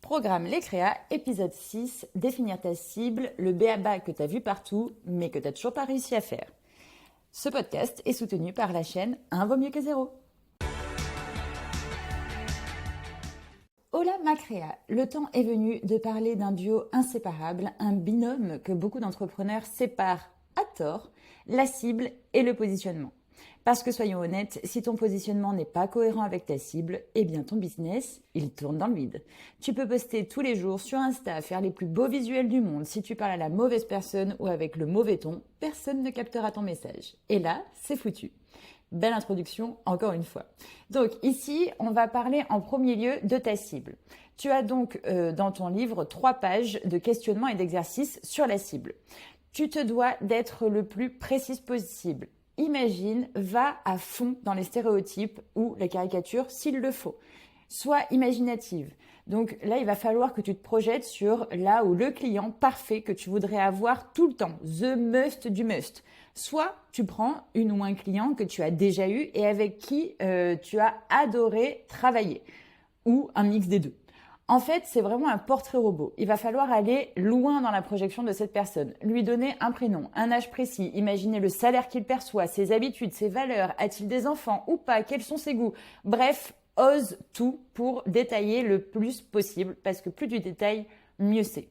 Programme Les Créas, épisode 6, définir ta cible, le b.a.-ba que tu as vu partout, mais que tu n'as toujours pas réussi à faire. Ce podcast est soutenu par la chaîne Un vaut mieux que zéro. Hola ma créa, le temps est venu de parler d'un duo inséparable, un binôme que beaucoup d'entrepreneurs séparent à tort, la cible et le positionnement. Parce que soyons honnêtes, si ton positionnement n'est pas cohérent avec ta cible, eh bien ton business, il tourne dans le vide. Tu peux poster tous les jours sur Insta, faire les plus beaux visuels du monde. Si tu parles à la mauvaise personne ou avec le mauvais ton, personne ne captera ton message. Et là, c'est foutu. Belle introduction, encore une fois. Donc ici, on va parler en premier lieu de ta cible. Tu as donc dans ton livre 3 pages de questionnements et d'exercices sur la cible. Tu te dois d'être le plus précise possible. Imagine, va à fond dans les stéréotypes ou la caricature s'il le faut. Sois imaginative. Donc là, il va falloir que tu te projettes sur là où le client parfait que tu voudrais avoir tout le temps, the must du must. Soit tu prends une ou un client que tu as déjà eu et avec qui tu as adoré travailler, ou un mix des deux. En fait, c'est vraiment un portrait robot. Il va falloir aller loin dans la projection de cette personne, lui donner un prénom, un âge précis, imaginer le salaire qu'il perçoit, ses habitudes, ses valeurs, a-t-il des enfants ou pas, quels sont ses goûts. Bref, ose tout pour détailler le plus possible, parce que plus tu détailles, mieux c'est.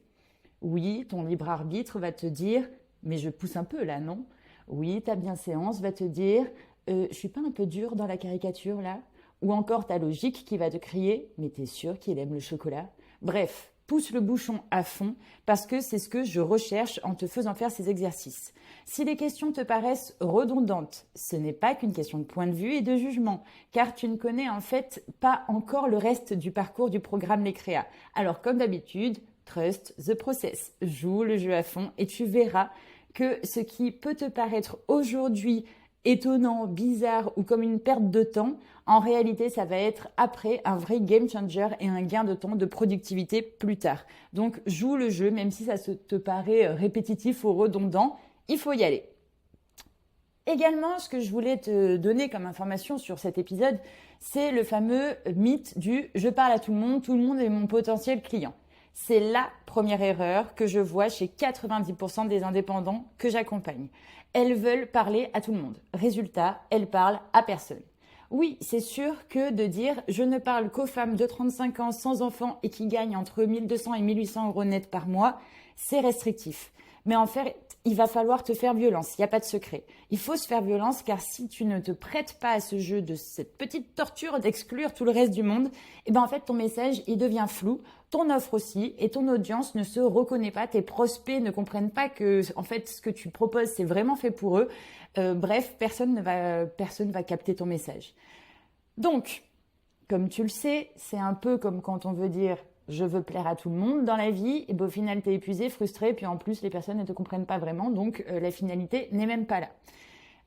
Oui, ton libre arbitre va te dire, mais je pousse un peu là, non ? Oui, ta bienséance va te dire, je suis pas un peu dure dans la caricature là ? Ou encore ta logique qui va te crier « mais t'es sûr qu'il aime le chocolat ?» Bref, pousse le bouchon à fond parce que c'est ce que je recherche en te faisant faire ces exercices. Si les questions te paraissent redondantes, ce n'est pas qu'une question de point de vue et de jugement, car tu ne connais en fait pas encore le reste du parcours du programme Les Créas. Alors comme d'habitude, trust the process, joue le jeu à fond et tu verras que ce qui peut te paraître aujourd'hui étonnant, bizarre ou comme une perte de temps, en réalité, ça va être après un vrai game changer et un gain de temps, de productivité plus tard. Donc, joue le jeu, même si ça te paraît répétitif ou redondant, il faut y aller. Également, ce que je voulais te donner comme information sur cet épisode, c'est le fameux mythe du « je parle à tout le monde est mon potentiel client ». C'est la première erreur que je vois chez 90% des indépendants que j'accompagne. Elles veulent parler à tout le monde. Résultat, elles parlent à personne. Oui, c'est sûr que de dire « je ne parle qu'aux femmes de 35 ans sans enfants et qui gagnent entre 1200 et 1800 € net par mois », c'est restrictif. Mais en fait, il va falloir te faire violence, il n'y a pas de secret. Il faut se faire violence car si tu ne te prêtes pas à ce jeu de cette petite torture d'exclure tout le reste du monde, eh ben en fait ton message il devient flou, ton offre aussi et ton audience ne se reconnaît pas, tes prospects ne comprennent pas que en fait ce que tu proposes c'est vraiment fait pour eux. Bref, personne ne va capter ton message. Donc, comme tu le sais, c'est un peu comme quand on veut dire je veux plaire à tout le monde dans la vie, et ben au final t'es épuisé, frustré, puis en plus les personnes ne te comprennent pas vraiment, donc la finalité n'est même pas là.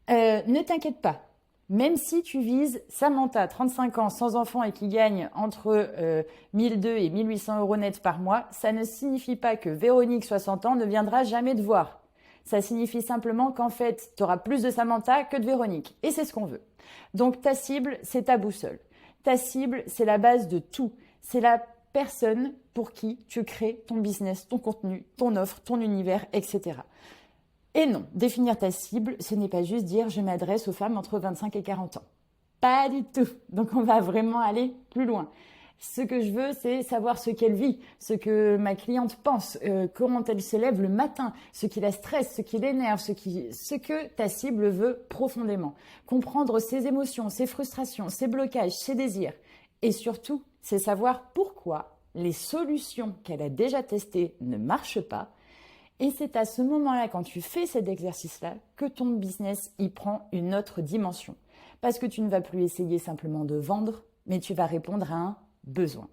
Ne t'inquiète pas, même si tu vises Samantha, 35 ans, sans enfant et qui gagne entre 1200 et 1800 € net par mois, ça ne signifie pas que Véronique, 60 ans, ne viendra jamais te voir. Ça signifie simplement qu'en fait, tu auras plus de Samantha que de Véronique, et c'est ce qu'on veut. Donc ta cible, c'est ta boussole. Ta cible, c'est la base de tout. C'est la personne pour qui tu crées ton business, ton contenu, ton offre, ton univers, etc. Et non, définir ta cible, ce n'est pas juste dire « je m'adresse aux femmes entre 25 et 40 ans ». Pas du tout. Donc on va vraiment aller plus loin. Ce que je veux, c'est savoir ce qu'elle vit, ce que ma cliente pense, comment elle se lève le matin, ce qui la stresse, ce qui l'énerve, ce que ta cible veut profondément. Comprendre ses émotions, ses frustrations, ses blocages, ses désirs. Et surtout, c'est savoir pourquoi les solutions qu'elle a déjà testées ne marchent pas. Et c'est à ce moment-là, quand tu fais cet exercice-là, que ton business y prend une autre dimension. Parce que tu ne vas plus essayer simplement de vendre, mais tu vas répondre à un besoin.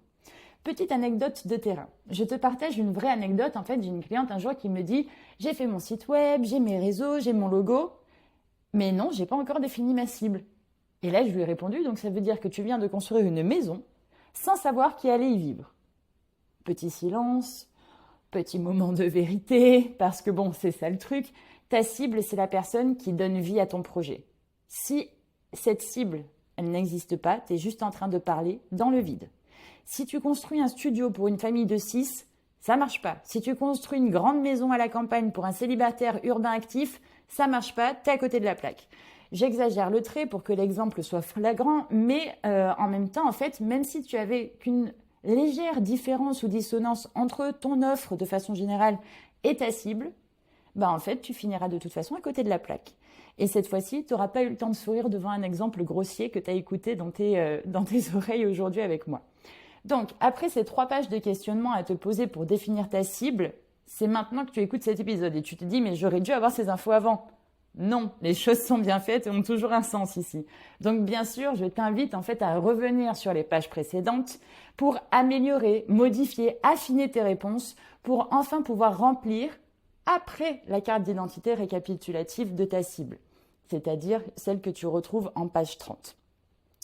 Petite anecdote de terrain. Je te partage une vraie anecdote. En fait, j'ai une cliente un jour qui me dit « j'ai fait mon site web, j'ai mes réseaux, j'ai mon logo, mais non, j'ai pas encore défini ma cible. » Et là, je lui ai répondu « donc ça veut dire que tu viens de construire une maison sans savoir qui allait y vivre. » Petit silence, petit moment de vérité, parce que bon, c'est ça le truc. Ta cible, c'est la personne qui donne vie à ton projet. Si cette cible, elle n'existe pas, tu es juste en train de parler dans le vide. Si tu construis un studio pour une famille de 6, ça marche pas. Si tu construis une grande maison à la campagne pour un célibataire urbain actif, ça marche pas, t'es à côté de la plaque. J'exagère le trait pour que l'exemple soit flagrant, mais en même temps, en fait, même si tu avais qu'une légère différence ou dissonance entre ton offre de façon générale et ta cible, en fait, tu finiras de toute façon à côté de la plaque. Et cette fois-ci, tu n'auras pas eu le temps de sourire devant un exemple grossier que tu as écouté dans tes oreilles aujourd'hui avec moi. Donc, après ces 3 pages de questionnement à te poser pour définir ta cible, c'est maintenant que tu écoutes cet épisode et tu te dis « mais j'aurais dû avoir ces infos avant ». Non, les choses sont bien faites et ont toujours un sens ici. Donc bien sûr, je t'invite en fait à revenir sur les pages précédentes pour améliorer, modifier, affiner tes réponses pour enfin pouvoir remplir après la carte d'identité récapitulative de ta cible, c'est-à-dire celle que tu retrouves en page 30.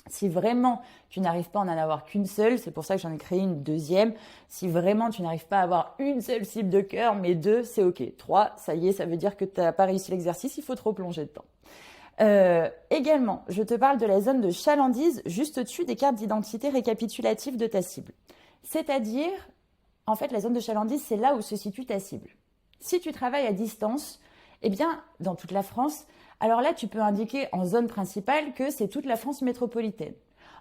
Si vraiment tu n'arrives pas à en avoir qu'une seule, c'est pour ça que j'en ai créé une deuxième. Si vraiment tu n'arrives pas à avoir une seule cible de cœur, mais 2, c'est ok. 3, ça y est, ça veut dire que tu n'as pas réussi l'exercice, il faut trop plonger dedans. Également, je te parle de la zone de chalandise juste au-dessus des cartes d'identité récapitulatives de ta cible. C'est-à-dire, en fait, la zone de chalandise, c'est là où se situe ta cible. Si tu travailles à distance, eh bien, dans toute la France, alors là, tu peux indiquer en zone principale que c'est toute la France métropolitaine.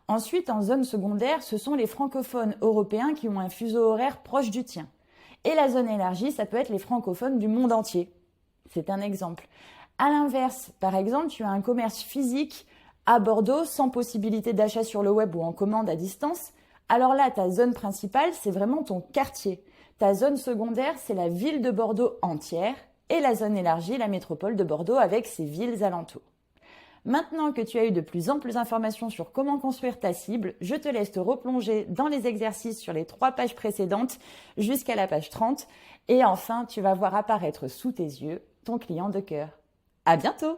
Ensuite, en zone secondaire, ce sont les francophones européens qui ont un fuseau horaire proche du tien. Et la zone élargie, ça peut être les francophones du monde entier. C'est un exemple. À l'inverse, par exemple, tu as un commerce physique à Bordeaux sans possibilité d'achat sur le web ou en commande à distance. Alors là, ta zone principale, c'est vraiment ton quartier. Ta zone secondaire, c'est la ville de Bordeaux entière. Et la zone élargie, la métropole de Bordeaux avec ses villes alentours. Maintenant que tu as eu de plus amples informations sur comment construire ta cible, je te laisse te replonger dans les exercices sur les 3 pages précédentes jusqu'à la page 30 et enfin tu vas voir apparaître sous tes yeux ton client de cœur. À bientôt!